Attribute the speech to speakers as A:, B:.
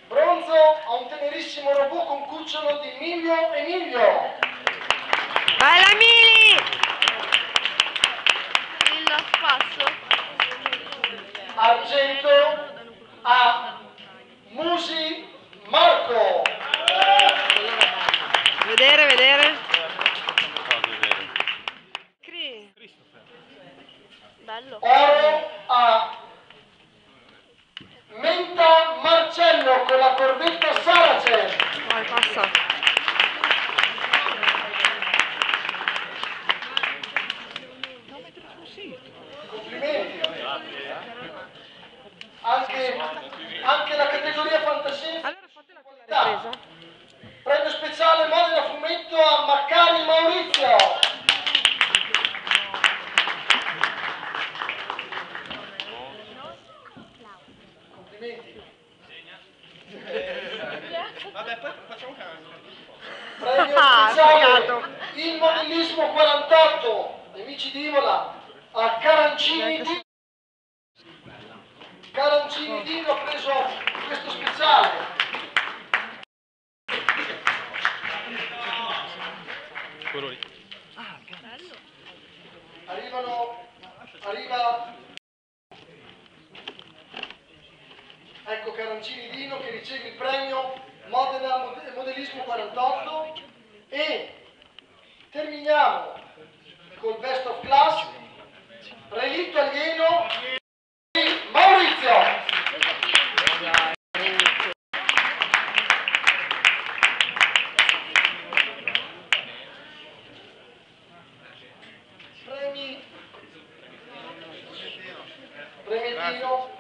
A: Bronzo a un tenerissimo robot con cucciolo di Emilio Emilio.
B: Bella Mili!
C: Il spasso.
A: Argento a Musi Marco.
B: Vedere.
C: Bello.
A: Oro a Menta Marcello con la corvetta Saracen.
B: Vai, passa.
A: Complimenti. Anche la categoria fantascienza.
B: Allora fate la ripresa.
A: Premio speciale Modena Fumetto a Maccari Maurizio. Complimenti.
D: Vabbè, poi facciamo caso.
A: Premio speciale il modellismo 48, amici di Imola, a Carancini Dino. Carancini Dino ha preso questo speciale.
D: Quello lì.
A: Arriva ecco Carancini Dino che riceve il premio Modena Modellismo 48 e terminiamo col best of class relitto alieno di Maurizio. Premi Dino.